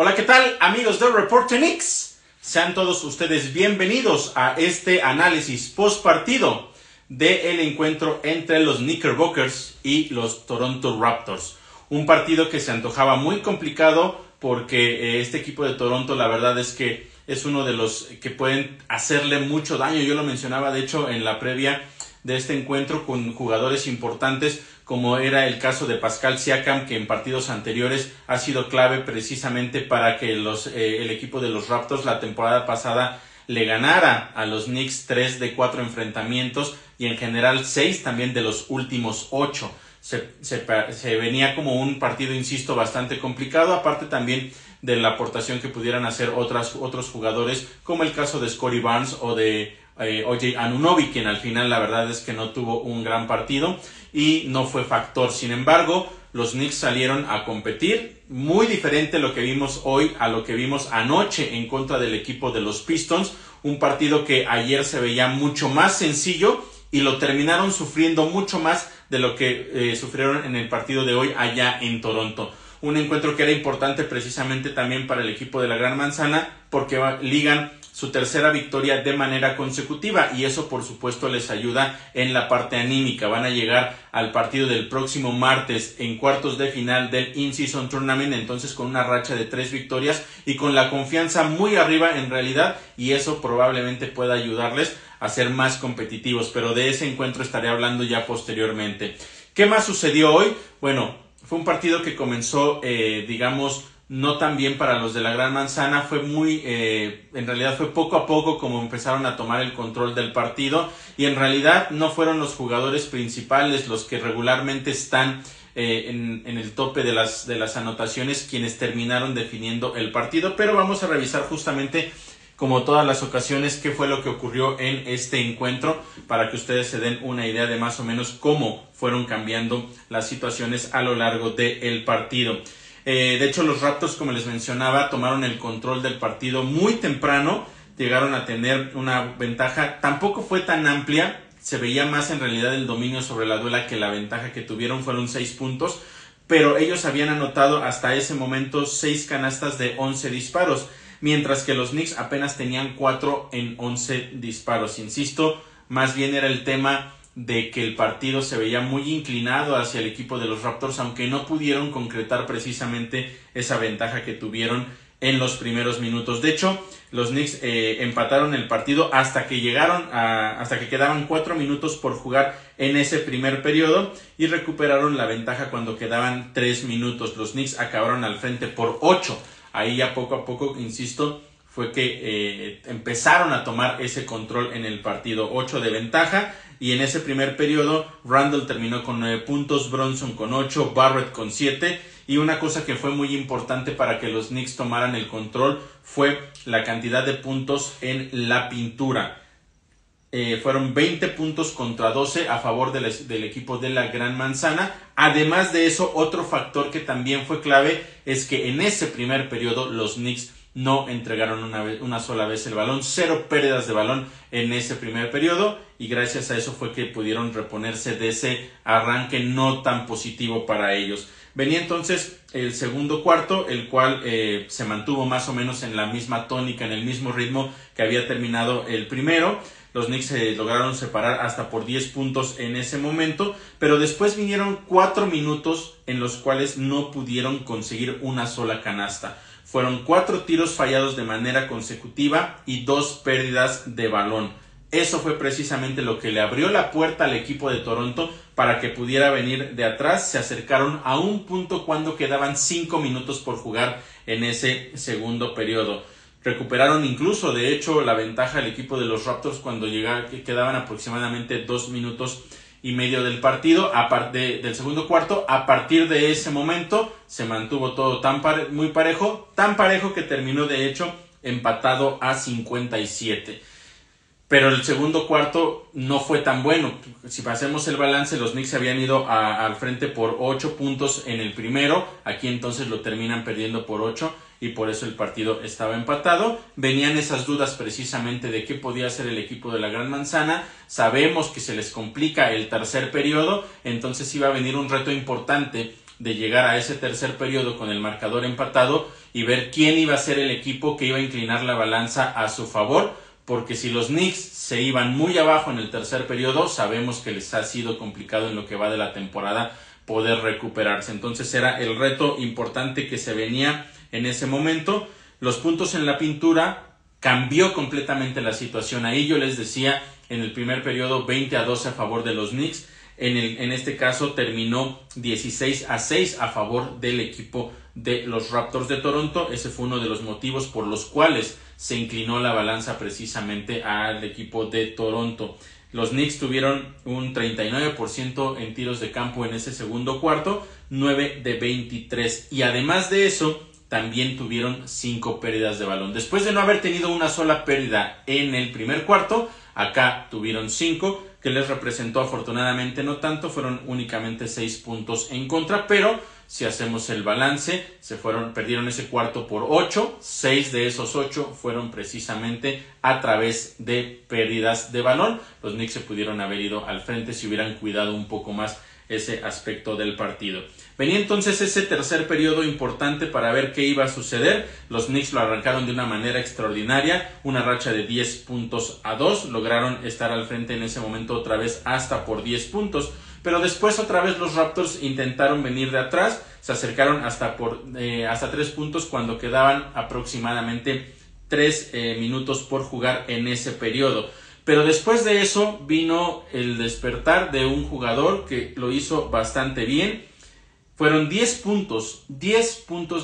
Hola, ¿qué tal, amigos de Reporte Knicks? Sean todos ustedes bienvenidos a este análisis post partido del encuentro entre los Knickerbockers y los Toronto Raptors. Un partido que se antojaba muy complicado porque este equipo de Toronto, la verdad es que es uno de los que pueden hacerle mucho daño. Yo lo mencionaba, de hecho, en la previa de este encuentro con jugadores importantes, como era el caso de Pascal Siakam, que en partidos anteriores ha sido clave precisamente para que el equipo de los Raptors la temporada pasada le ganara a los Knicks 3 de 4 enfrentamientos y en general 6 también de los últimos 8. Se venía como un partido, insisto, bastante complicado, aparte también de la aportación que pudieran hacer otros jugadores, como el caso de Scottie Barnes o de OJ Anunoby, quien al final la verdad es que no tuvo un gran partido y no fue factor. Sin embargo, los Knicks salieron a competir, muy diferente lo que vimos hoy a lo que vimos anoche en contra del equipo de los Pistons, un partido que ayer se veía mucho más sencillo y lo terminaron sufriendo mucho más de lo que sufrieron en el partido de hoy allá en Toronto. Un encuentro que era importante precisamente también para el equipo de la Gran Manzana porque ligan su tercera victoria de manera consecutiva y eso por supuesto les ayuda en la parte anímica. Van a llegar al partido del próximo martes en cuartos de final del In-Season Tournament, entonces con una racha de 3 victorias y con la confianza muy arriba en realidad, y eso probablemente pueda ayudarles a ser más competitivos, pero de ese encuentro estaré hablando ya posteriormente. ¿Qué más sucedió hoy? Bueno, fue un partido que comenzó, no tan bien para los de la Gran Manzana. Fue en realidad fue poco a poco como empezaron a tomar el control del partido y en realidad no fueron los jugadores principales los que regularmente están en el tope de las anotaciones quienes terminaron definiendo el partido, pero vamos a revisar justamente, como todas las ocasiones, qué fue lo que ocurrió en este encuentro para que ustedes se den una idea de más o menos cómo fueron cambiando las situaciones a lo largo del partido. De hecho, los Raptors, como les mencionaba, tomaron el control del partido muy temprano, llegaron a tener una ventaja, tampoco fue tan amplia, se veía más en realidad el dominio sobre la duela que la ventaja que tuvieron, fueron 6 puntos, pero ellos habían anotado hasta ese momento 6 canastas de 11 disparos, mientras que los Knicks apenas tenían 4 en 11 disparos. Insisto, más bien era el tema de que el partido se veía muy inclinado hacia el equipo de los Raptors, aunque no pudieron concretar precisamente esa ventaja que tuvieron en los primeros minutos. De hecho, los Knicks empataron el partido hasta que quedaban 4 minutos por jugar en ese primer periodo y recuperaron la ventaja cuando quedaban 3 minutos. Los Knicks acabaron al frente por 8. Ahí ya poco a poco, insisto, fue que empezaron a tomar ese control en el partido. 8 de ventaja, y en ese primer periodo Randle terminó con 9 puntos, Bronson con 8, Barrett con 7, y una cosa que fue muy importante para que los Knicks tomaran el control fue la cantidad de puntos en la pintura. Fueron 20 puntos contra 12 a favor del equipo de la Gran Manzana. Además de eso, otro factor que también fue clave es que en ese primer periodo los Knicks no entregaron una sola vez el balón, 0 pérdidas de balón en ese primer periodo, y gracias a eso fue que pudieron reponerse de ese arranque no tan positivo para ellos. Venía entonces el segundo cuarto, el cual se mantuvo más o menos en la misma tónica, en el mismo ritmo que había terminado el primero. Los Knicks lograron separar hasta por 10 puntos en ese momento, pero después vinieron 4 minutos en los cuales no pudieron conseguir una sola canasta. Fueron 4 tiros fallados de manera consecutiva y 2 pérdidas de balón. Eso fue precisamente lo que le abrió la puerta al equipo de Toronto para que pudiera venir de atrás. Se acercaron a un punto cuando quedaban 5 minutos por jugar en ese segundo periodo. Recuperaron incluso, de hecho, la ventaja del equipo de los Raptors cuando quedaban aproximadamente 2 minutos y medio del partido, del segundo cuarto. A partir de ese momento se mantuvo todo muy parejo, tan parejo que terminó de hecho empatado a 57. Pero el segundo cuarto no fue tan bueno. Si hacemos el balance, los Knicks habían ido al frente por 8 puntos en el primero. Aquí entonces lo terminan perdiendo por 8 y por eso el partido estaba empatado. Venían esas dudas precisamente de qué podía hacer el equipo de la Gran Manzana. Sabemos que se les complica el tercer periodo, entonces iba a venir un reto importante de llegar a ese tercer periodo con el marcador empatado y ver quién iba a ser el equipo que iba a inclinar la balanza a su favor, porque si los Knicks se iban muy abajo en el tercer periodo, sabemos que les ha sido complicado en lo que va de la temporada poder recuperarse. Entonces era el reto importante que se venía en ese momento. Los puntos en la pintura cambió completamente la situación. Ahí yo les decía en el primer periodo 20-12 a favor de los Knicks. En este caso terminó 16-6 a favor del equipo de los Raptors de Toronto. Ese fue uno de los motivos por los cuales se inclinó la balanza precisamente al equipo de Toronto. Los Knicks tuvieron un 39% en tiros de campo en ese segundo cuarto, 9 de 23. Y además de eso, también tuvieron 5 pérdidas de balón. Después de no haber tenido una sola pérdida en el primer cuarto, acá tuvieron 5, que les representó afortunadamente no tanto, fueron únicamente 6 puntos en contra, pero si hacemos el balance, perdieron ese cuarto por 8, 6 de esos 8 fueron precisamente a través de pérdidas de balón. Los Knicks se pudieron haber ido al frente si hubieran cuidado un poco más ese aspecto del partido. Venía entonces ese tercer periodo importante para ver qué iba a suceder. Los Knicks lo arrancaron de una manera extraordinaria, una racha de 10-2, lograron estar al frente en ese momento otra vez hasta por 10 puntos, pero después otra vez los Raptors intentaron venir de atrás, se acercaron hasta 3 puntos cuando quedaban aproximadamente 3 minutos por jugar en ese periodo. Pero después de eso vino el despertar de un jugador que lo hizo bastante bien. Fueron 10 puntos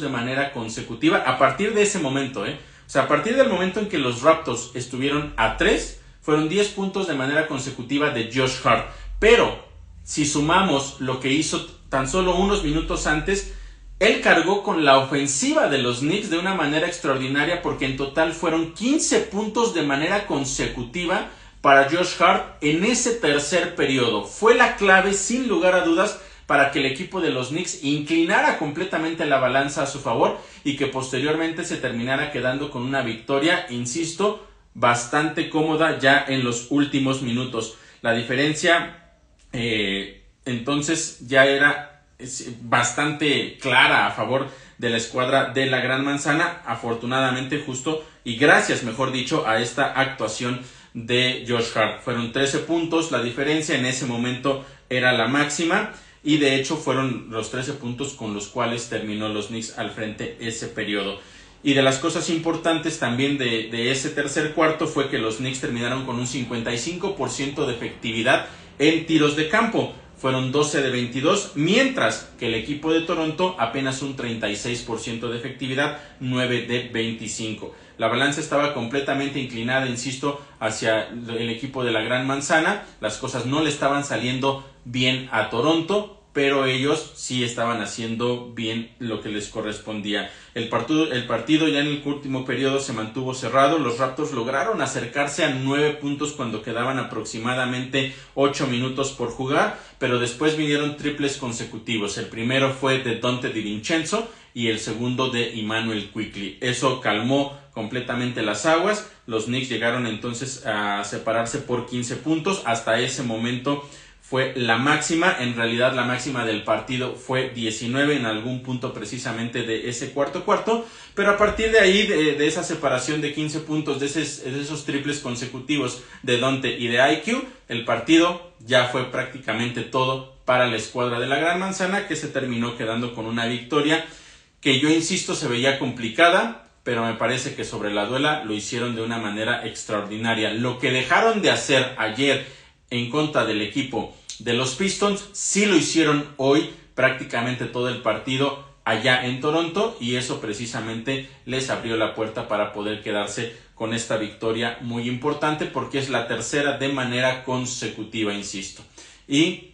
de manera consecutiva a partir de ese momento, O sea, a partir del momento en que los Raptors estuvieron a 3, fueron 10 puntos de manera consecutiva de Josh Hart. Pero si sumamos lo que hizo tan solo unos minutos antes, él cargó con la ofensiva de los Knicks de una manera extraordinaria, porque en total fueron 15 puntos de manera consecutiva para Josh Hart en ese tercer periodo. Fue la clave, sin lugar a dudas, para que el equipo de los Knicks inclinara completamente la balanza a su favor y que posteriormente se terminara quedando con una victoria, insisto, bastante cómoda ya en los últimos minutos. La diferencia entonces ya era bastante clara a favor de la escuadra de la Gran Manzana, afortunadamente justo y gracias, mejor dicho, a esta actuación de Josh Hart. Fueron 13 puntos, la diferencia en ese momento era la máxima y de hecho fueron los 13 puntos con los cuales terminó los Knicks al frente ese periodo. Y de las cosas importantes también de ese tercer cuarto fue que los Knicks terminaron con un 55% de efectividad en tiros de campo. Fueron 12 de 22, mientras que el equipo de Toronto apenas un 36% de efectividad, 9 de 25. La balanza estaba completamente inclinada, insisto, hacia el equipo de la Gran Manzana. Las cosas no le estaban saliendo bien a Toronto, pero ellos sí estaban haciendo bien lo que les correspondía. El partido ya en el último periodo se mantuvo cerrado. Los Raptors lograron acercarse a 9 puntos cuando quedaban aproximadamente 8 minutos por jugar, pero después vinieron triples consecutivos. El primero fue de Donte DiVincenzo y el segundo de Immanuel Quickley. Eso calmó completamente las aguas. Los Knicks llegaron entonces a separarse por 15 puntos. Hasta ese momento fue la máxima, en realidad la máxima del partido fue 19 en algún punto precisamente de ese cuarto, pero a partir de ahí, de esa separación de 15 puntos, de esos triples consecutivos de Donte y de IQ, el partido ya fue prácticamente todo para la escuadra de la Gran Manzana, que se terminó quedando con una victoria que yo insisto se veía complicada, pero me parece que sobre la duela lo hicieron de una manera extraordinaria. Lo que dejaron de hacer ayer en contra del equipo de los Pistons, sí lo hicieron hoy prácticamente todo el partido allá en Toronto, y eso precisamente les abrió la puerta para poder quedarse con esta victoria muy importante, porque es la tercera de manera consecutiva, insisto, y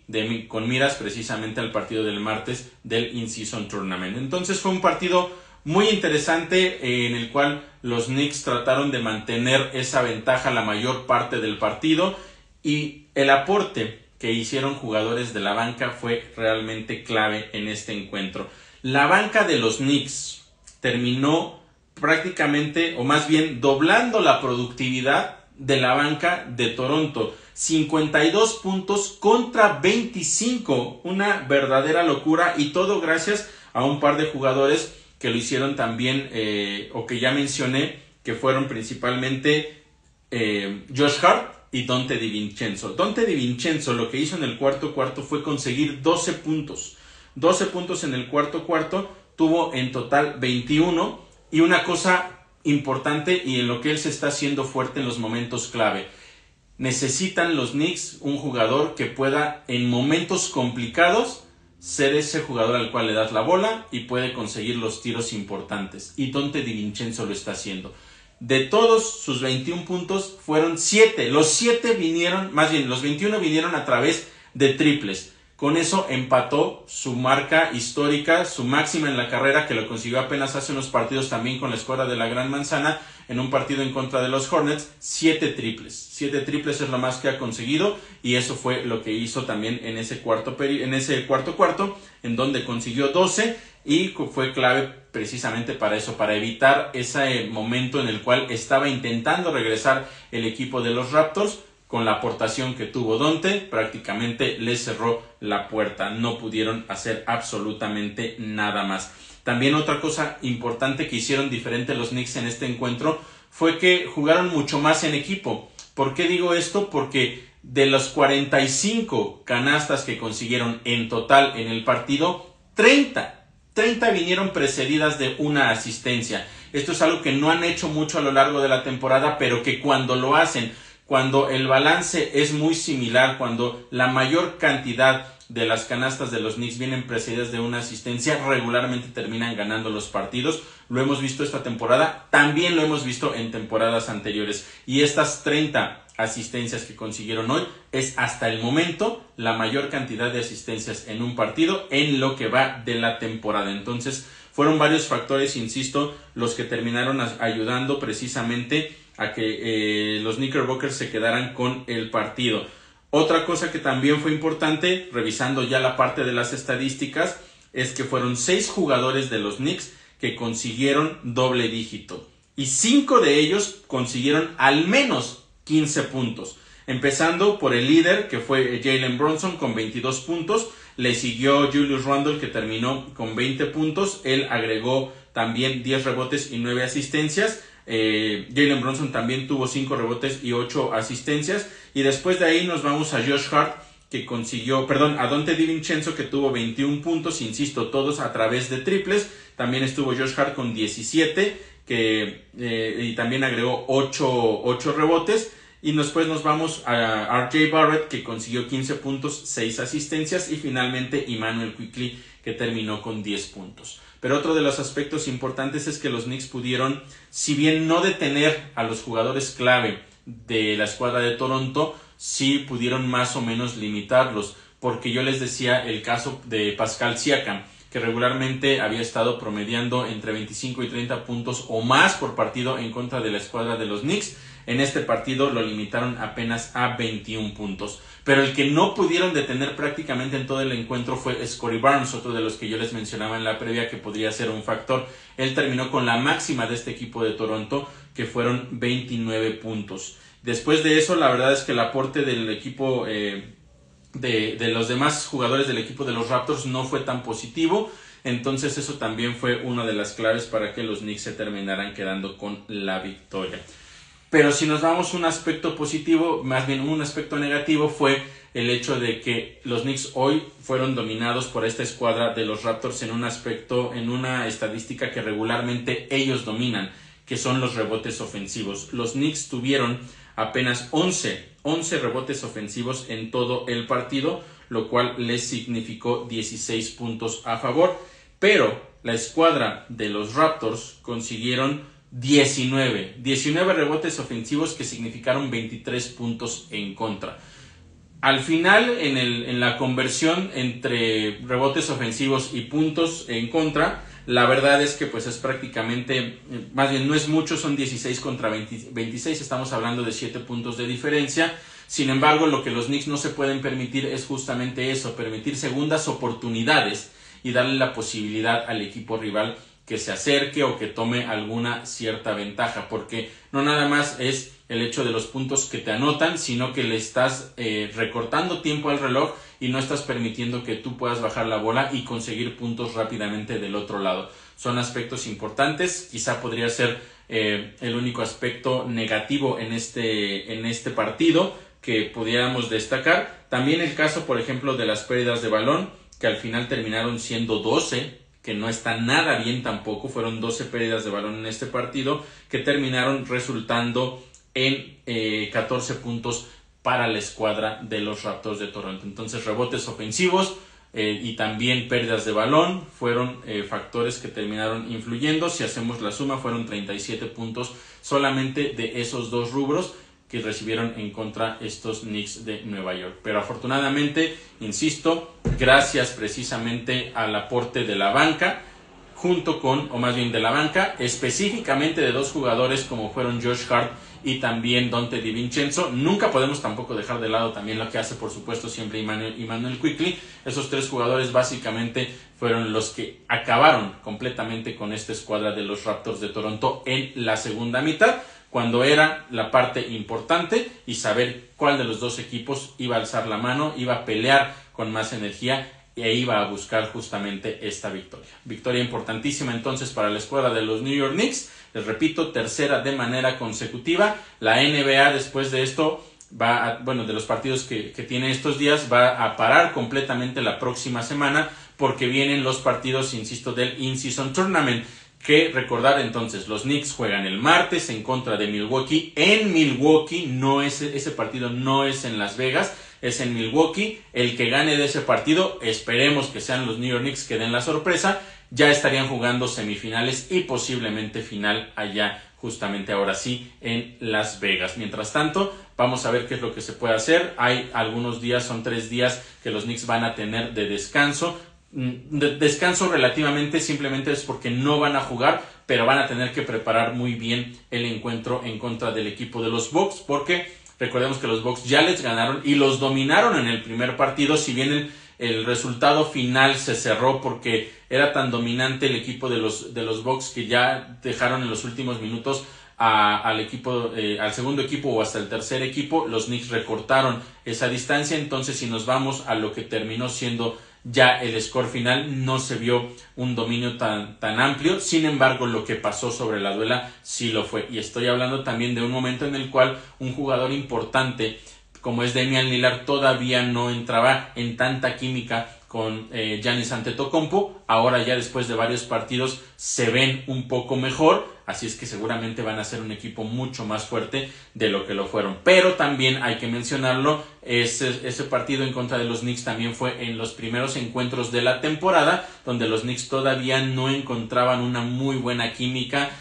con miras precisamente al partido del martes del In-Season Tournament. Entonces fue un partido muy interesante en el cual los Knicks trataron de mantener esa ventaja la mayor parte del partido, y el aporte que hicieron jugadores de la banca fue realmente clave en este encuentro. La banca de los Knicks terminó prácticamente, o más bien doblando la productividad de la banca de Toronto. 52 puntos contra 25, una verdadera locura, y todo gracias a un par de jugadores que lo hicieron también, o que ya mencioné, que fueron principalmente Josh Hart y Donte DiVincenzo. Donte DiVincenzo lo que hizo en el cuarto cuarto fue conseguir 12 puntos. 12 puntos en el cuarto cuarto, tuvo en total 21, y una cosa importante y en lo que él se está haciendo fuerte en los momentos clave. Necesitan los Knicks un jugador que pueda en momentos complicados ser ese jugador al cual le das la bola y puede conseguir los tiros importantes. Y Donte DiVincenzo lo está haciendo. De todos sus 21 puntos fueron 7. Los 7 vinieron, más bien los 21 vinieron a través de triples. Con eso empató su marca histórica, su máxima en la carrera, que lo consiguió apenas hace unos partidos también con la escuadra de la Gran Manzana, en un partido en contra de los Hornets. 7 triples. 7 triples es lo más que ha conseguido, y eso fue lo que hizo también en ese cuarto cuarto, en donde consiguió 12, y fue clave precisamente para eso, para evitar ese momento en el cual estaba intentando regresar el equipo de los Raptors. Con la aportación que tuvo Donte, prácticamente les cerró la puerta. No pudieron hacer absolutamente nada más. También otra cosa importante que hicieron diferente los Knicks en este encuentro fue que jugaron mucho más en equipo. ¿Por qué digo esto? Porque de los 45 canastas que consiguieron en total en el partido, 30 vinieron precedidas de una asistencia. Esto es algo que no han hecho mucho a lo largo de la temporada, pero que cuando lo hacen, cuando el balance es muy similar, cuando la mayor cantidad de las canastas de los Knicks vienen precedidas de una asistencia, regularmente terminan ganando los partidos. Lo hemos visto esta temporada, también lo hemos visto en temporadas anteriores. Y estas 30 asistencias que consiguieron hoy es hasta el momento la mayor cantidad de asistencias en un partido en lo que va de la temporada. Entonces fueron varios factores, insisto, los que terminaron ayudando precisamente a que los Knickerbockers se quedaran con el partido. Otra cosa que también fue importante, revisando ya la parte de las estadísticas, es que fueron 6 jugadores de los Knicks que consiguieron doble dígito, y 5 de ellos consiguieron al menos 15 puntos. Empezando por el líder, que fue Jalen Brunson con 22 puntos, le siguió Julius Randle, que terminó con 20 puntos, él agregó también 10 rebotes y 9 asistencias. Jalen Brunson también tuvo 5 rebotes y 8 asistencias, y después de ahí nos vamos a Josh Hart, que consiguió, a Donte DiVincenzo, que tuvo 21 puntos, insisto, todos a través de triples. También estuvo Josh Hart con 17, y también agregó 8 rebotes. Y después nos vamos a RJ Barrett, que consiguió 15 puntos, 6 asistencias, y finalmente Immanuel Quickley, que terminó con 10 puntos. Pero otro de los aspectos importantes es que los Knicks pudieron, si bien no detener a los jugadores clave de la escuadra de Toronto, sí pudieron más o menos limitarlos, porque yo les decía el caso de Pascal Siakam, que regularmente había estado promediando entre 25 y 30 puntos o más por partido en contra de la escuadra de los Knicks. En este partido lo limitaron apenas a 21 puntos. Pero el que no pudieron detener prácticamente en todo el encuentro fue Scottie Barnes, otro de los que yo les mencionaba en la previa que podría ser un factor. Él terminó con la máxima de este equipo de Toronto, que fueron 29 puntos. Después de eso, la verdad es que el aporte del equipo de los demás jugadores del equipo de los Raptors no fue tan positivo. Entonces eso también fue una de las claves para que los Knicks se terminaran quedando con la victoria. Pero si nos vamos a un aspecto positivo, más bien un aspecto negativo, fue el hecho de que los Knicks hoy fueron dominados por esta escuadra de los Raptors en un aspecto, en una estadística que regularmente ellos dominan, que son los rebotes ofensivos. Los Knicks tuvieron apenas 11 rebotes ofensivos en todo el partido, lo cual les significó 16 puntos a favor, pero la escuadra de los Raptors consiguieron 19 rebotes ofensivos, que significaron 23 puntos en contra. Al final, en la conversión entre rebotes ofensivos y puntos en contra, la verdad es que pues es prácticamente, más bien no es mucho, son 16 contra 26, estamos hablando de 7 puntos de diferencia. Sin embargo, lo que los Knicks no se pueden permitir es justamente eso, permitir segundas oportunidades y darle la posibilidad al equipo rival que se acerque o que tome alguna cierta ventaja, porque no nada más es el hecho de los puntos que te anotan, sino que le estás recortando tiempo al reloj y no estás permitiendo que tú puedas bajar la bola y conseguir puntos rápidamente del otro lado. Son aspectos importantes, quizá podría ser el único aspecto negativo en este partido que pudiéramos destacar. También el caso, por ejemplo, de las pérdidas de balón, que al final terminaron siendo 12, que no está nada bien tampoco. Fueron 12 pérdidas de balón en este partido, que terminaron resultando en 14 puntos para la escuadra de los Raptors de Toronto. Entonces, rebotes ofensivos y también pérdidas de balón fueron factores que terminaron influyendo. Si hacemos la suma, fueron 37 puntos solamente de esos dos rubros que recibieron en contra estos Knicks de Nueva York. Pero afortunadamente, insisto, gracias precisamente al aporte de la banca, de la banca, específicamente de dos jugadores como fueron Josh Hart y también Donte DiVincenzo. Nunca podemos tampoco dejar de lado también lo que hace, por supuesto, siempre Immanuel Quickley. Esos tres jugadores básicamente fueron los que acabaron completamente con esta escuadra de los Raptors de Toronto en la segunda mitad, cuando era la parte importante y saber cuál de los dos equipos iba a alzar la mano, iba a pelear con más energía e iba a buscar justamente esta victoria. Victoria importantísima entonces para la escuadra de los New York Knicks. Les repito, tercera de manera consecutiva. La NBA después de esto de los partidos que tiene estos días, va a parar completamente la próxima semana porque vienen los partidos, insisto, del In-Season Tournament. Que recordar entonces, los Knicks juegan el martes en contra de Milwaukee. En Milwaukee, ese partido no es en Las Vegas, es en Milwaukee. El que gane de ese partido, esperemos que sean los New York Knicks que den la sorpresa, ya estarían jugando semifinales y posiblemente final allá, justamente ahora sí, en Las Vegas. Mientras tanto, vamos a ver qué es lo que se puede hacer. Hay algunos días, son 3 días que los Knicks van a tener de descanso. Descanso relativamente, simplemente es porque no van a jugar, pero van a tener que preparar muy bien el encuentro en contra del equipo de los Bucks, porque recordemos que los Bucks ya les ganaron y los dominaron en el primer partido. Si bien el resultado final se cerró porque era tan dominante el equipo de los Bucks que ya dejaron en los últimos minutos al segundo equipo o hasta el tercer equipo, los Knicks recortaron esa distancia. Entonces, si nos vamos a lo que terminó siendo ya el score final, no se vio un dominio tan amplio. Sin embargo, lo que pasó sobre la duela sí lo fue, y estoy hablando también de un momento en el cual un jugador importante como es Damian Lillard todavía no entraba en tanta química con Giannis Antetokounmpo. Ahora ya después de varios partidos se ven un poco mejor, así es que seguramente van a ser un equipo mucho más fuerte de lo que lo fueron. Pero también hay que mencionarlo, ese partido en contra de los Knicks también fue en los primeros encuentros de la temporada, donde los Knicks todavía no encontraban una muy buena química.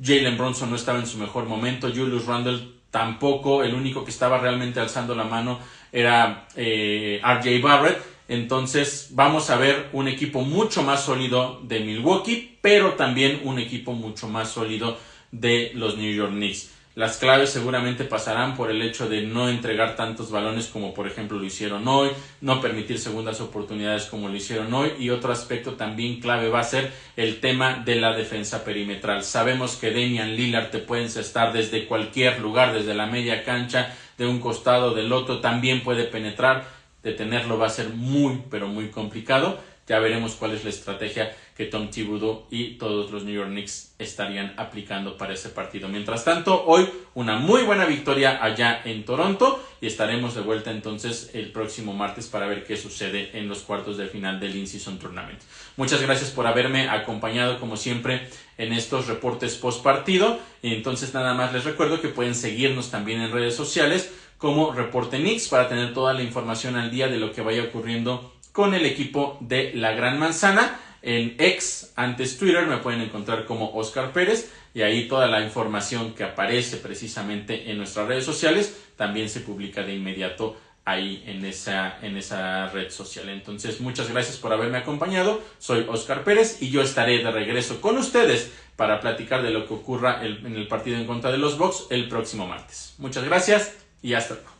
Jalen Brunson no estaba en su mejor momento, Julius Randle tampoco. El único que estaba realmente alzando la mano era RJ Barrett. Entonces vamos a ver un equipo mucho más sólido de Milwaukee, pero también un equipo mucho más sólido de los New York Knicks. Las claves seguramente pasarán por el hecho de no entregar tantos balones como por ejemplo lo hicieron hoy, no permitir segundas oportunidades como lo hicieron hoy, y otro aspecto también clave va a ser el tema de la defensa perimetral. Sabemos que Damian Lillard te puede encestar desde cualquier lugar, desde la media cancha, de un costado, del otro, también puede penetrar. Detenerlo va a ser muy, pero muy complicado. Ya veremos cuál es la estrategia que Tom Thibodeau y todos los New York Knicks estarían aplicando para ese partido. Mientras tanto, hoy una muy buena victoria allá en Toronto, y estaremos de vuelta entonces el próximo martes para ver qué sucede en los cuartos de final del In-Season Tournament. Muchas gracias por haberme acompañado como siempre en estos reportes post partido, y entonces nada más les recuerdo que pueden seguirnos también en redes sociales como Reporte Knicks para tener toda la información al día de lo que vaya ocurriendo con el equipo de la Gran Manzana. En X, antes Twitter, me pueden encontrar como Oscar Pérez, y ahí toda la información que aparece precisamente en nuestras redes sociales también se publica de inmediato ahí en esa red social. Entonces, muchas gracias por haberme acompañado. Soy Oscar Pérez y yo estaré de regreso con ustedes para platicar de lo que ocurra en el partido en contra de los Bucks el próximo martes. Muchas gracias y hasta luego.